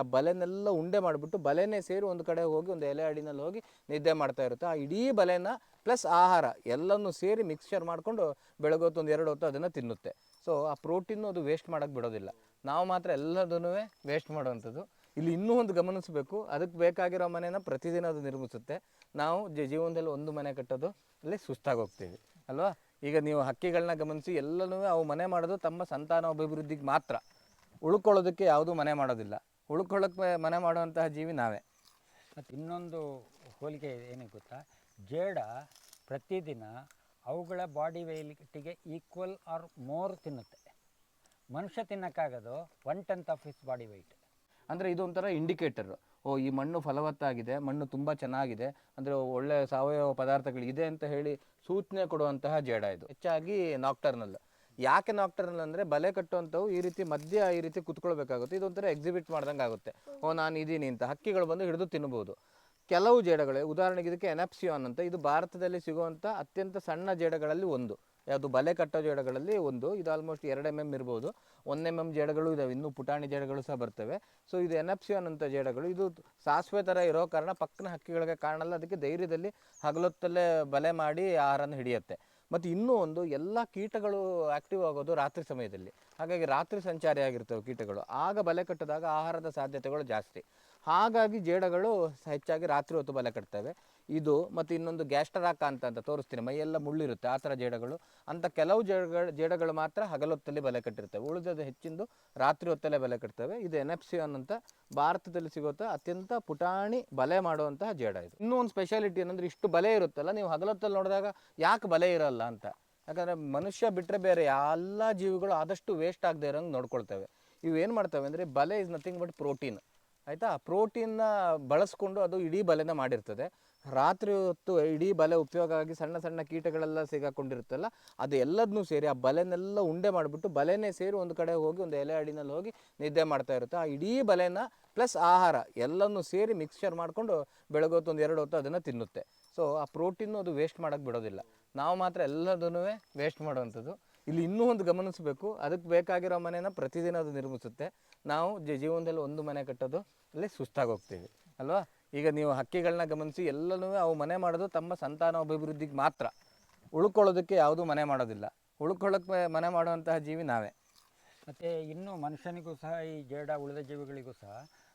ಆ ಬಲೆನೆಲ್ಲ ಉಂಡೆ ಮಾಡಿಬಿಟ್ಟು ಬಲೆನೇ ಸೇರಿ ಒಂದು ಕಡೆ ಹೋಗಿ ಒಂದು ಎಲೆ ಅಡಿನಲ್ಲಿ ಹೋಗಿ ನಿದ್ದೆ ಮಾಡ್ತಾ ಇರುತ್ತೆ. ಆ ಇಡೀ ಬಲೆನ ಪ್ಲಸ್ ಆಹಾರ ಎಲ್ಲನೂ ಸೇರಿ ಮಿಕ್ಸ್ಚರ್ ಮಾಡಿಕೊಂಡು ಬೆಳಗೊತ್ತು ಒಂದು 2 ಹೊತ್ತು ಅದನ್ನು ತಿನ್ನುತ್ತೆ. ಸೊ ಆ ಪ್ರೋಟೀನು ಅದು ವೇಸ್ಟ್ ಮಾಡೋಕ್ಕೆ ಬಿಡೋದಿಲ್ಲ. ನಾವು ಮಾತ್ರ ಎಲ್ಲದನ್ನೂ ವೇಸ್ಟ್ ಮಾಡುವಂಥದ್ದು. ಇಲ್ಲಿ ಇನ್ನೂ ಒಂದು ಗಮನಿಸಬೇಕು, ಅದಕ್ಕೆ ಬೇಕಾಗಿರೋ ಮನೆನ ಪ್ರತಿದಿನ ಅದು ನಿರ್ಮಿಸುತ್ತೆ. ನಾವು ಜೀವನದಲ್ಲಿ ಒಂದು ಮನೆ ಕಟ್ಟೋದು ಅಲ್ಲಿ ಸುಸ್ತಾಗಿ ಹೋಗ್ತೀವಿ ಅಲ್ವಾ. ಈಗ ನೀವು ಹಕ್ಕಿಗಳನ್ನ ಗಮನಿಸಿ, ಎಲ್ಲನೂ ಅವು ಮನೆ ಮಾಡೋದು ತಮ್ಮ ಸಂತಾನಾಭಿವೃದ್ಧಿಗೆ ಮಾತ್ರ, ಉಳ್ಕೊಳ್ಳೋದಕ್ಕೆ ಯಾವುದೂ ಮನೆ ಮಾಡೋದಿಲ್ಲ. ಉಳ್ಕೊಳ್ಳೋಕ್ಕೆ ಮನೆ ಮಾಡುವಂತಹ ಜೀವಿ ನಾವೇ. ಮತ್ತು ಇನ್ನೊಂದು ಹೋಲಿಕೆ ಏನಿಗೆ ಗೊತ್ತಾ, ಜೇಡ ಪ್ರತಿದಿನ ಅವುಗಳ ಬಾಡಿ ವೆಯ್ಟಿಗೆ ಈಕ್ವಲ್ ಆರ್ ಮೋರ್ ತಿನ್ನುತ್ತೆ. ಮನುಷ್ಯ ತಿನ್ನೋಕ್ಕಾಗೋದು 1/10 ಆಫ್ ಹಿಸ್ ಬಾಡಿ ವೆಯ್ಟ್. ಅಂದರೆ ಇದು ಒಂಥರ ಇಂಡಿಕೇಟರ್. ಈ ಮಣ್ಣು ಫಲವತ್ತಾಗಿದೆ, ಮಣ್ಣು ತುಂಬ ಚೆನ್ನಾಗಿದೆ, ಅಂದರೆ ಒಳ್ಳೆಯ ಸಾವಯವ ಪದಾರ್ಥಗಳಿದೆ ಅಂತ ಹೇಳಿ ಸೂಚನೆ ಕೊಡುವಂತಹ ಜೇಡ ಇದು. ಹೆಚ್ಚಾಗಿ ನಾಕ್ಟರ್ನಲ್. ಯಾಕೆ ನಾಕ್ಟರ್ನಲ್ ಅಂದರೆ ಬಲೆ ಕಟ್ಟುವಂಥವು ಈ ರೀತಿ ಮಧ್ಯ ಈ ರೀತಿ ಕುತ್ಕೊಳ್ಬೇಕಾಗುತ್ತೆ. ಇದೊಂಥರ ಎಕ್ಸಿಬಿಟ್ ಮಾಡ್ದಂಗೆ ಆಗುತ್ತೆ. ನಾನು ಇದ್ದೀನಿ ಅಂತ ಹಕ್ಕಿಗಳು ಬಂದು ಹಿಡಿದು ತಿನ್ಬೋದು. ಕೆಲವು ಜೇಡಗಳೇ, ಉದಾಹರಣೆಗೆ ಇದಕ್ಕೆ ಎನಪ್ಸಿಯಾನ್ ಅಂತ, ಇದು ಭಾರತದಲ್ಲಿ ಸಿಗುವಂಥ ಅತ್ಯಂತ ಸಣ್ಣ ಜೇಡಗಳಲ್ಲಿ ಒಂದು. ಯಾವುದು ಬಲೆ ಕಟ್ಟೋ ಜೇಡಗಳಲ್ಲಿ ಒಂದು. ಇದು ಆಲ್ಮೋಸ್ಟ್ 2 mm ಇರ್ಬೋದು. 1 mm ಜೇಡಗಳು ಇದಾವೆ, ಇನ್ನೂ ಪುಟಾಣಿ ಜೇಡಗಳು ಸಹ ಬರ್ತವೆ. ಸೊ ಇದು ಎನಪ್ಸಿಯಾನ್ ಅಂತ ಜೇಡಗಳು. ಇದು ಸಾಸಿವೆ ಥರ ಇರೋ ಕಾರಣ ಪಕ್ಕನ ಹಕ್ಕಿಗಳಿಗೆ ಕಾಣಲ್ಲ, ಅದಕ್ಕೆ ಧೈರ್ಯದಲ್ಲಿ ಹಗಲೊತ್ತಲ್ಲೇ ಬಲೆ ಮಾಡಿ ಆಹಾರನ ಹಿಡಿಯುತ್ತೆ. ಮತ್ತು ಇನ್ನೂ ಒಂದು, ಎಲ್ಲ ಕೀಟಗಳು ಆ್ಯಕ್ಟಿವ್ ಆಗೋದು ರಾತ್ರಿ ಸಮಯದಲ್ಲಿ. ಹಾಗಾಗಿ ರಾತ್ರಿ ಸಂಚಾರಿ ಆಗಿರ್ತವೆ ಕೀಟಗಳು, ಆಗ ಬಲೆ ಕಟ್ಟಿದಾಗ ಆಹಾರದ ಸಾಧ್ಯತೆಗಳು ಜಾಸ್ತಿ. ಹಾಗಾಗಿ ಜೇಡಗಳು ಹೆಚ್ಚಾಗಿ ರಾತ್ರಿ ಹೊತ್ತು ಬಲೆ ಕಟ್ತವೆ. ಇದು ಮತ್ತು ಇನ್ನೊಂದು ಗ್ಯಾಸ್ಟರಾಕ ಅಂತ ತೋರಿಸ್ತೀನಿ, ಮೈಯೆಲ್ಲ ಮುಳ್ಳಿರುತ್ತೆ ಆ ಥರ ಜೇಡಗಳು. ಅಂಥ ಕೆಲವು ಜೇಡಗಳು ಮಾತ್ರ ಹಗಲೊತ್ತಲ್ಲಿ ಬಲೆ ಕಟ್ಟಿರ್ತವೆ, ಉಳಿದದ್ದು ಹೆಚ್ಚಿಂದು ರಾತ್ರಿ ಹೊತ್ತಲ್ಲೇ ಬಲೆ ಕಟ್ತವೆ. ಇದು ಎನಪ್ಸಿಯಾನ್ ಅಂತ ಭಾರತದಲ್ಲಿ ಸಿಗುತ್ತಾ ಅತ್ಯಂತ ಪುಟಾಣಿ ಬಲೆ ಮಾಡುವಂತಹ ಜೇಡ ಇದು. ಇನ್ನೂ ಒಂದು ಸ್ಪೆಷಾಲಿಟಿ ಏನಂದರೆ, ಇಷ್ಟು ಬಲೆ ಇರುತ್ತಲ್ಲ, ನೀವು ಹಗಲೊತ್ತಲ್ಲಿ ನೋಡಿದಾಗ ಯಾಕೆ ಬಲೆ ಇರೋಲ್ಲ ಅಂತ. ಯಾಕಂದರೆ ಮನುಷ್ಯ ಬಿಟ್ಟರೆ ಬೇರೆ ಎಲ್ಲ ಜೀವಿಗಳು ಆದಷ್ಟು ವೇಸ್ಟ್ ಆಗದೆ ಇರೋಂಗೆ ನೋಡ್ಕೊಳ್ತವೆ. ಇವು ಏನು ಮಾಡ್ತವೆ ಅಂದರೆ, ಬಲೆ ಇಸ್ ನಥಿಂಗ್ ಬಟ್ ಪ್ರೋಟೀನ್, ಆಯಿತಾ. ಪ್ರೋಟೀನ್ನ ಬಳಸ್ಕೊಂಡು ಅದು ಇಡೀ ಬಲೆನ ಮಾಡಿರ್ತದೆ. ರಾತ್ರಿ ಹೊತ್ತು ಇಡೀ ಬಲೆ ಉಪಯೋಗ ಆಗಿ ಸಣ್ಣ ಸಣ್ಣ ಕೀಟಗಳೆಲ್ಲ ಸಿಗಾಕೊಂಡಿರುತ್ತಲ್ಲ, ಅದು ಎಲ್ಲದನ್ನೂ ಸೇರಿ ಆ ಬಲೆನೆಲ್ಲ ಉಂಡೆ ಮಾಡಿಬಿಟ್ಟು ಬಲೆನೇ ಸೇರಿ ಒಂದು ಕಡೆ ಹೋಗಿ ಒಂದು ಎಲೆ ಅಡಿನಲ್ಲಿ ಹೋಗಿ ನಿದ್ದೆ ಮಾಡ್ತಾ ಇರುತ್ತೆ. ಆ ಇಡೀ ಬಲೆನ ಪ್ಲಸ್ ಆಹಾರ ಎಲ್ಲನೂ ಸೇರಿ ಮಿಕ್ಸ್ಚರ್ ಮಾಡಿಕೊಂಡು ಬೆಳಗೊತ್ತು ಒಂದು 2 ಹೊತ್ತು ಅದನ್ನು ತಿನ್ನುತ್ತೆ. ಸೊ ಆ ಪ್ರೋಟೀನು ಅದು ವೇಸ್ಟ್ ಮಾಡೋಕ್ಕೆ ಬಿಡೋದಿಲ್ಲ. ನಾವು ಮಾತ್ರ ಎಲ್ಲದನ್ನೂ ವೇಸ್ಟ್ ಮಾಡುವಂಥದ್ದು. ಇಲ್ಲಿ ಇನ್ನೂ ಒಂದು ಗಮನಿಸಬೇಕು, ಅದಕ್ಕೆ ಬೇಕಾಗಿರೋ ಮನೆನ ಪ್ರತಿದಿನ ಅದು ನಿರ್ಮಿಸುತ್ತೆ. ನಾವು ಜೀವನದಲ್ಲಿ ಒಂದು ಮನೆ ಕಟ್ಟೋದು ಅಲ್ಲಿ ಸುಸ್ತಾಗಿ ಹೋಗ್ತೀವಿ ಅಲ್ವಾ. ಈಗ ನೀವು ಹಕ್ಕಿಗಳನ್ನ ಗಮನಿಸಿ, ಎಲ್ಲನೂ ಅವು ಮನೆ ಮಾಡೋದು ತಮ್ಮ ಸಂತಾನಾಭಿವೃದ್ಧಿಗೆ ಮಾತ್ರ, ಉಳ್ಕೊಳ್ಳೋದಕ್ಕೆ ಯಾವುದೂ ಮನೆ ಮಾಡೋದಿಲ್ಲ. ಉಳ್ಕೊಳ್ಳೋಕ್ಕೆ ಮನೆ ಮಾಡುವಂತಹ ಜೀವಿ ನಾವೇ. ಮತ್ತು ಇನ್ನೂ ಮನುಷ್ಯನಿಗೂ ಸಹ ಈ ಜೇಡ ಉಳಿದ ಜೀವಿಗಳಿಗೂ ಸಹ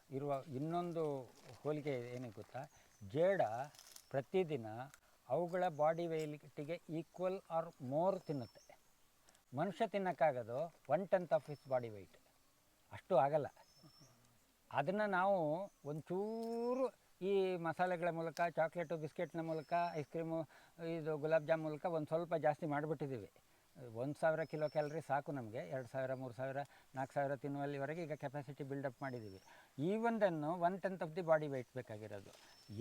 ಇರುವ ಇನ್ನೊಂದು ಹೋಲಿಕೆ ಏನಿಗೆ ಗೊತ್ತಾ, ಜೇಡ ಪ್ರತಿದಿನ ಅವುಗಳ ಬಾಡಿ ವೆಯ್ಟಿಗೆ ಈಕ್ವಲ್ ಆರ್ ಮೋರ್ ತಿನ್ನುತ್ತೆ. ಮನುಷ್ಯ ತಿನ್ನೋಕ್ಕಾಗೋದು 1/10 ಆಫ್ ಹಿಸ್ ಬಾಡಿ ವೆಯ್ಟ್. ಅಷ್ಟು ಆಗಲ್ಲ. ಅದನ್ನು ನಾವು ಒಂಚೂರು ಈ ಮಸಾಲೆಗಳ ಮೂಲಕ, ಚಾಕ್ಲೇಟು ಬಿಸ್ಕೆಟ್ನ ಮೂಲಕ, ಐಸ್ ಕ್ರೀಮು, ಇದು ಗುಲಾಬ್ ಜಾಮ್ ಮೂಲಕ ಒಂದು ಸ್ವಲ್ಪ ಜಾಸ್ತಿ ಮಾಡಿಬಿಟ್ಟಿದ್ದೀವಿ. 1000 ಕಿಲೋ ಕ್ಯಾಲರಿ ಸಾಕು ನಮಗೆ. 2000, 3000, 4000 ತಿನ್ನುವಲ್ಲಿವರೆಗೆ ಈಗ ಕೆಪಾಸಿಟಿ ಬಿಲ್ಡಪ್ ಮಾಡಿದ್ದೀವಿ. ಈ ಒಂದನ್ನು 1/10 ಆಫ್ ದಿ ಬಾಡಿ ವೆಯ್ಟ್ ಬೇಕಾಗಿರೋದು.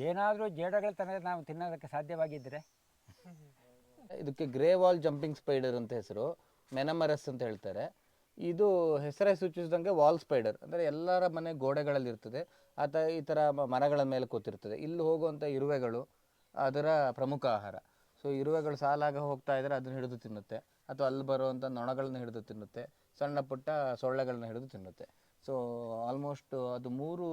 ಏನಾದರೂ ಜೇಡಗಳ ಥರ ನಾವು ತಿನ್ನೋದಕ್ಕೆ ಸಾಧ್ಯವಾಗಿದ್ದರೆ. ಇದಕ್ಕೆ ಗ್ರೇ ವಾಲ್ ಜಂಪಿಂಗ್ ಸ್ಪೈಡರ್ ಅಂತ ಹೆಸರು, ಮೆನಮರಸ್ ಅಂತ ಹೇಳ್ತಾರೆ. ಇದು ಹೆಸರೇ ಸೂಚಿಸಿದಂಗೆ ವಾಲ್ ಸ್ಪೈಡರ್, ಅಂದರೆ ಎಲ್ಲರ ಮನೆ ಗೋಡೆಗಳಲ್ಲಿ ಇರ್ತದೆ. ಈ ಥರ ಮರಗಳ ಮೇಲೆ ಕೂತಿರ್ತದೆ. ಇಲ್ಲಿ ಹೋಗುವಂಥ ಇರುವೆಗಳು ಅದರ ಪ್ರಮುಖ ಆಹಾರ. ಸೊ ಇರುವೆಗಳು ಸಾಲಾಗ ಹೋಗ್ತಾ ಇದ್ದರೆ ಅದನ್ನು ಹಿಡಿದು ತಿನ್ನುತ್ತೆ, ಅಥವಾ ಅಲ್ಲಿ ಬರುವಂಥ ನೊಣಗಳನ್ನ ಹಿಡಿದು ತಿನ್ನುತ್ತೆ, ಸಣ್ಣ ಪುಟ್ಟ ಸೊಳ್ಳೆಗಳನ್ನ ಹಿಡಿದು ತಿನ್ನುತ್ತೆ. ಸೊ ಆಲ್ಮೋಸ್ಟ್ ಅದು 3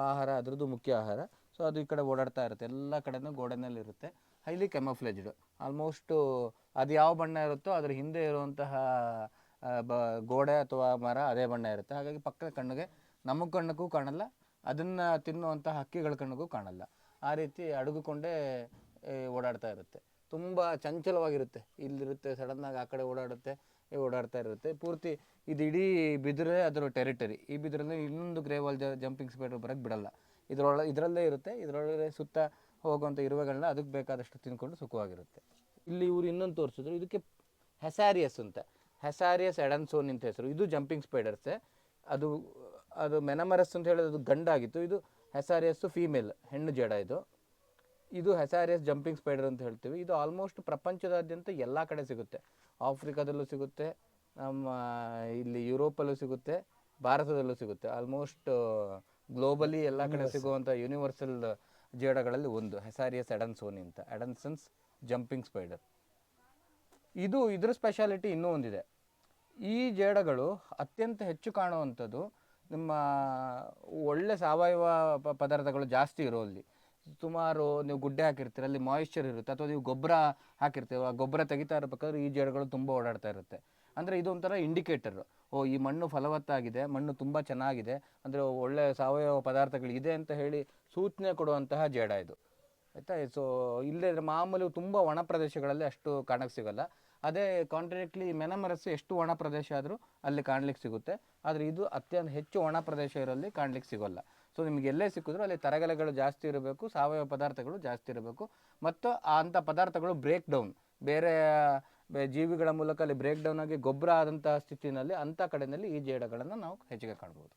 ಆಹಾರ ಅದರದ್ದು ಮುಖ್ಯ ಆಹಾರ. ಸೊ ಅದು ಈ ಕಡೆ ಓಡಾಡ್ತಾ ಇರುತ್ತೆ, ಎಲ್ಲ ಕಡೆನೂ ಗೋಡೆನಲ್ಲಿರುತ್ತೆ. ಹೈಲಿ ಕೆಮೋಫ್ಲೇಜ್ಡ್. ಆಲ್ಮೋಸ್ಟು ಅದು ಯಾವ ಬಣ್ಣ ಇರುತ್ತೋ ಅದ್ರ ಹಿಂದೆ ಇರುವಂತಹ ಗೋಡೆ ಅಥವಾ ಮರ ಅದೇ ಬಣ್ಣ ಇರುತ್ತೆ. ಹಾಗಾಗಿ ಪಕ್ಕದ ಕಣ್ಣಿಗೆ, ನಮ್ಮ ಕಣ್ಣಿಗೂ ಕಾಣಲ್ಲ, ಅದನ್ನು ತಿನ್ನುವಂಥ ಹಕ್ಕಿಗಳ ಕಣ್ಣಿಗೂ ಕಾಣಲ್ಲ. ಆ ರೀತಿ ಅಡಗಿಕೊಂಡೇ ಓಡಾಡ್ತಾ ಇರುತ್ತೆ. ತುಂಬ ಚಂಚಲವಾಗಿರುತ್ತೆ. ಇಲ್ಲಿರುತ್ತೆ, ಸಡನ್ನಾಗಿ ಆ ಕಡೆ ಓಡಾಡುತ್ತೆ, ಓಡಾಡ್ತಾ ಇರುತ್ತೆ. ಪೂರ್ತಿ ಇದು ಇಡೀ ಬಿದಿರೇ ಅದರ ಟೆರಿಟರಿ. ಈ ಬಿದಿರಲ್ಲಿ ಇನ್ನೊಂದು ಗ್ರೇ ವಾಲ್ ಜಂಪಿಂಗ್ ಸ್ಪೈಡರ್ ಬರೋಕ್ಕೆ ಬಿಡಲ್ಲ. ಇದರಲ್ಲೇ ಇರುತ್ತೆ. ಇದರೊಳಗೆ ಸುತ್ತ ಹೋಗುವಂಥ ಇರುವೆಗಳನ್ನ ಅದಕ್ಕೆ ಬೇಕಾದಷ್ಟು ತಿನ್ಕೊಂಡು ಸುಖವಾಗಿರುತ್ತೆ. ಇಲ್ಲಿ ಇವರು ಇನ್ನೊಂದು ತೋರಿಸಿದ್ರು, ಇದಕ್ಕೆ ಹೆಸಾರಿಯಸ್ ಅಂತ, ಹೆಸಾರಿಯಸ್ ಎಡನ್ಸೋನ್ ಅಂತ ಹೆಸರು. ಇದು ಜಂಪಿಂಗ್ ಸ್ಪೈಡರ್ಸೇ. ಅದು ಮೆನಮರಸ್ ಅಂತ ಹೇಳೋದು ಅದು ಗಂಡಾಗಿತ್ತು. ಇದು ಹೆಸಾರಿಯಸ್ಸು ಫೀಮೇಲ್, ಹೆಣ್ಣು ಜೇಡ ಇದು. ಇದು ಹೆಸಾರಿಯಸ್ ಜಂಪಿಂಗ್ ಸ್ಪೈಡರ್ ಅಂತ ಹೇಳ್ತೀವಿ. ಇದು ಆಲ್ಮೋಸ್ಟ್ ಪ್ರಪಂಚದಾದ್ಯಂತ ಎಲ್ಲ ಕಡೆ ಸಿಗುತ್ತೆ. ಆಫ್ರಿಕಾದಲ್ಲೂ ಸಿಗುತ್ತೆ, ನಮ್ಮ ಇಲ್ಲಿ ಯುರೋಪಲ್ಲೂ ಸಿಗುತ್ತೆ, ಭಾರತದಲ್ಲೂ ಸಿಗುತ್ತೆ. ಆಲ್ಮೋಸ್ಟ್ ಗ್ಲೋಬಲಿ ಎಲ್ಲ ಕಡೆ ಸಿಗುವಂಥ ಯೂನಿವರ್ಸಲ್ ಜೇಡಗಳಲ್ಲಿ ಒಂದು ಹೆಸಾರಿಯಸ್ ಎಡನ್ಸೋನಿ ಅಂತ, ಎಡನ್ಸನ್ಸ್ ಜಂಪಿಂಗ್ ಸ್ಪೈಡರ್. ಇದರ ಸ್ಪೆಷಾಲಿಟಿ ಇನ್ನೂ ಒಂದಿದೆ. ಈ ಜೇಡಗಳು ಅತ್ಯಂತ ಹೆಚ್ಚು ಕಾಣುವಂಥದ್ದು ನಿಮ್ಮ ಒಳ್ಳೆ ಸಾವಯವ ಪದಾರ್ಥಗಳು ಜಾಸ್ತಿ ಇರೋ ಅಲ್ಲಿ ಸುಮಾರು ನೀವು ಗುಡ್ಡೆ ಹಾಕಿರ್ತೀರ, ಅಲ್ಲಿ ಮಾಯಿಶ್ಚರ್ ಇರುತ್ತೆ, ಅಥವಾ ನೀವು ಗೊಬ್ಬರ ಹಾಕಿರ್ತೀರ, ಆ ಗೊಬ್ಬರ ತೆಗಿತಾ ಇರಬೇಕಾದ್ರೆ ಈ ಜೇಡುಗಳು ತುಂಬ ಓಡಾಡ್ತಾ ಇರುತ್ತೆ. ಅಂದರೆ ಇದು ಒಂಥರ ಇಂಡಿಕೇಟರ್, ಓ ಈ ಮಣ್ಣು ಫಲವತ್ತಾಗಿದೆ, ಮಣ್ಣು ತುಂಬ ಚೆನ್ನಾಗಿದೆ, ಅಂದರೆ ಒಳ್ಳೆ ಸಾವಯವ ಪದಾರ್ಥಗಳಿದೆ ಅಂತ ಹೇಳಿ ಸೂಚನೆ ಕೊಡುವಂತಹ ಜೇಡ ಇದು, ಆಯಿತಾ. ಸೊ ಇಲ್ಲೇ ಮಾಮೂಲಿ ತುಂಬ ಒಣ ಪ್ರದೇಶಗಳಲ್ಲಿ ಅಷ್ಟು ಕಾಣಕ್ಕೆ ಸಿಗಲ್ಲ. ಅದೇ ಕಾಂಟ್ರಾಕ್ಟ್ಲಿ ಮೆನಮರಸ್ಸು ಎಷ್ಟು ಒಣ ಪ್ರದೇಶ ಆದರೂ ಅಲ್ಲಿ ಕಾಣ್ಲಿಕ್ಕೆ ಸಿಗುತ್ತೆ, ಆದರೆ ಇದು ಅತ್ಯಂತ ಹೆಚ್ಚು ಒಣ ಪ್ರದೇಶ ಇರೋಲ್ಲಿ ಕಾಣ್ಲಿಕ್ಕೆ ಸಿಗೋಲ್ಲ. ಸೊ ನಿಮ್ಗೆ ಎಲ್ಲೇ ಸಿಕ್ಕಿದ್ರು ಅಲ್ಲಿ ತರಗೆಲೆಗಳು ಜಾಸ್ತಿ ಇರಬೇಕು, ಸಾವಯವ ಪದಾರ್ಥಗಳು ಜಾಸ್ತಿ ಇರಬೇಕು, ಮತ್ತು ಅಂಥ ಪದಾರ್ಥಗಳು ಬ್ರೇಕ್ ಡೌನ್ ಬೇರೆ ಜೀವಿಗಳ ಮೂಲಕ ಅಲ್ಲಿ ಬ್ರೇಕ್ ಡೌನ್ ಆಗಿ ಗೊಬ್ಬರ ಆದಂತಹ ಸ್ಥಿತಿನಲ್ಲಿ ಅಂಥ ಕಡೆಯಲ್ಲಿ ಈ ಜೇಡಗಳನ್ನು ನಾವು ಹೆಚ್ಚಿಗೆ ಕಾಣ್ಬೋದು.